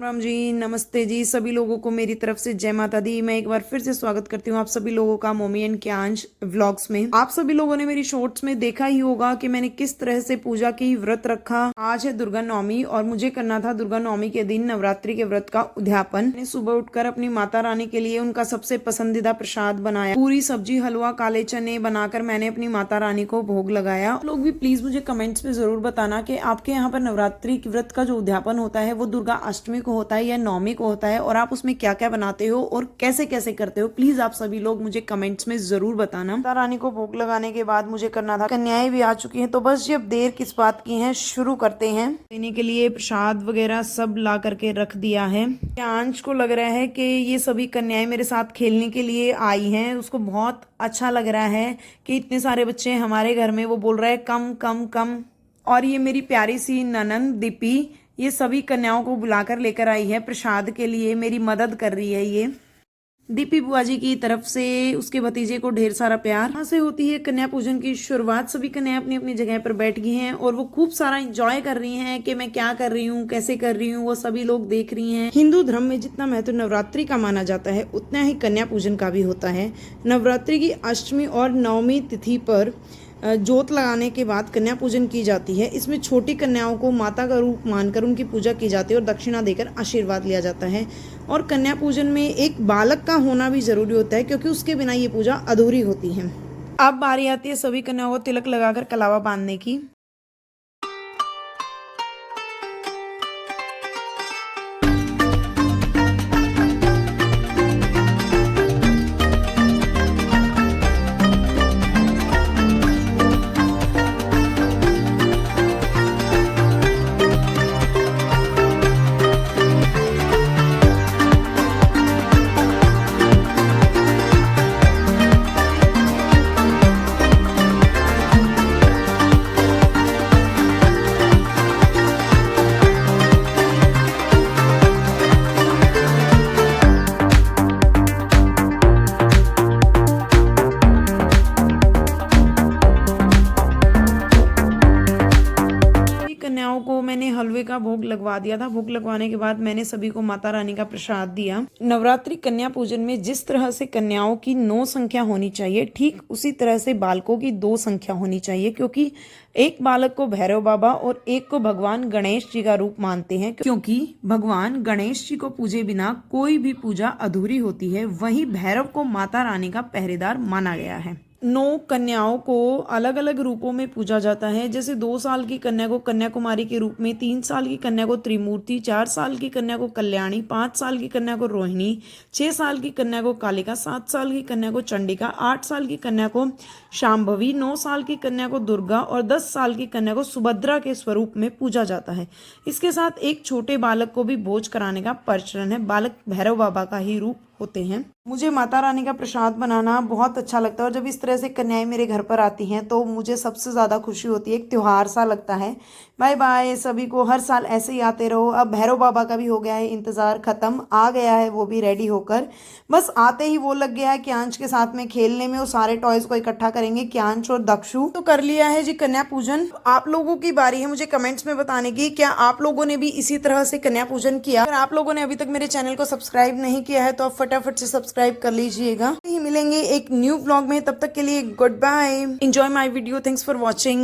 राम जी, नमस्ते जी। सभी लोगों को मेरी तरफ से जय माता दी। मैं एक बार फिर से स्वागत करती हूँ आप सभी लोगों का मोमी एंड क्यांश व्लॉग्स में। आप सभी लोगों ने मेरी शॉर्ट्स में देखा ही होगा कि मैंने किस तरह से पूजा की, व्रत रखा। आज है दुर्गा नवमी और मुझे करना था दुर्गा नवमी के दिन नवरात्रि के व्रत का उद्यापन। मैंने सुबह उठकर अपनी माता रानी के लिए उनका सबसे पसंदीदा प्रसाद बनाया। पूरी सब्जी, हलवा, काले चने बनाकर मैंने अपनी माता रानी को भोग लगाया। आप लोग भी प्लीज मुझे कमेंट्स में जरूर बताना कि आपके यहाँ पर नवरात्रि के व्रत का जो उद्यापन होता है वो दुर्गा अष्टमी होता है या नवमी को होता है, और आप उसमें क्या क्या बनाते हो और कैसे कैसे करते हो। प्लीज आप सभी लोग मुझे कमेंट्स में जरूर बताना। माता रानी को भोग लगाने के बाद मुझे करना था, कन्याएं भी आ चुकी हैं, तो बस अब देर किस बात की है, शुरू करते हैं। देने के लिए प्रसाद वगैरह सब ला करके रख दिया है। अंश को लग रहा है कि ये सभी कन्याएं मेरे साथ खेलने के लिए आई हैं। उसको बहुत अच्छा लग रहा है कि इतने सारे बच्चे हमारे घर में। वो बोल रहा है कम कम कम। और ये मेरी प्यारी सी ननंद दीपी ये सभी कन्याओं को बुलाकर लेकर आई है प्रसाद के लिए, मेरी मदद कर रही है। ये दीपी बुआ जी की तरफ से उसके भतीजे को ढेर सारा प्यार। यहाँ से होती है कन्या पूजन की शुरुआत। सभी कन्याएं अपनी अपनी जगह पर बैठ गई हैं और वो खूब सारा एंजॉय कर रही हैं कि मैं क्या कर रही हूँ, कैसे कर रही हूँ, वो सभी लोग देख रही हैं। हिंदू धर्म में जितना महत्व नवरात्रि का माना जाता है उतना ही कन्या पूजन का भी होता है। नवरात्रि की अष्टमी और नवमी तिथि पर जोत लगाने के बाद कन्या पूजन की जाती है। इसमें छोटी कन्याओं को माता का रूप मानकर उनकी पूजा की जाती है और दक्षिणा देकर आशीर्वाद लिया जाता है। और कन्या पूजन में एक बालक का होना भी जरूरी होता है क्योंकि उसके बिना ये पूजा अधूरी होती है। अब बारी आती है सभी कन्याओं को तिलक लगाकर कलावा बांधने की। कन्याओं को मैंने हलवे का भोग लगवा दिया था। भोग लगवाने के बाद मैंने सभी को माता रानी का प्रसाद दिया। नवरात्रि कन्या पूजन में जिस तरह से कन्याओं की 9 संख्या होनी चाहिए, ठीक उसी तरह से बालकों की 2 संख्या होनी चाहिए, क्योंकि एक बालक को भैरव बाबा और एक को भगवान गणेश जी का रूप मानते हैं, क्योंकि भगवान गणेश जी को पूजे बिना कोई भी पूजा अधूरी होती है। वहीं भैरव को माता रानी का पहरेदार माना गया है। 9 कन्याओं को अलग अलग रूपों में पूजा जाता है। जैसे 2 साल की कन्या को कन्याकुमारी के रूप में, 3 साल की कन्या को त्रिमूर्ति, 4 साल की कन्या को कल्याणी, 5 साल की कन्या को रोहिणी, 6 साल की कन्या को कालिका, 7 साल की कन्या को चंडिका, 8 साल की कन्या को शांभवी, 9 साल की कन्या को दुर्गा और 10 साल की कन्या को सुभद्रा के स्वरूप में पूजा जाता है। इसके साथ एक छोटे बालक को भी भोज कराने का प्रचलन है। बालक भैरव बाबा का ही रूप होते हैं। मुझे माता रानी का प्रसाद बनाना बहुत अच्छा लगता है और जब इस तरह से कन्याएं मेरे घर पर आती हैं तो मुझे सबसे ज़्यादा खुशी होती है। एक त्योहार सा लगता है। बाय बाय सभी को, हर साल ऐसे ही आते रहो। अब भैरव बाबा का भी हो गया है इंतज़ार ख़त्म, आ गया है वो भी रेडी होकर। बस आते ही वो लग गया है क्यांश के साथ में खेलने में। वो सारे टॉयज़ को इकट्ठा करेंगे, क्यांश और दक्षु। तो कर लिया है जी कन्या पूजन। आप लोगों की बारी है मुझे कमेंट्स में बताने की, क्या आप लोगों ने भी इसी तरह से कन्या पूजन किया। अगर आप लोगों ने अभी तक मेरे चैनल को सब्सक्राइब नहीं किया है तो आप फटाफट से सब्सक्राइब कर लीजिएगा। मिलेंगे एक न्यू व्लॉग में, तब तक के लिए goodbye. Enjoy my video, thanks for watching.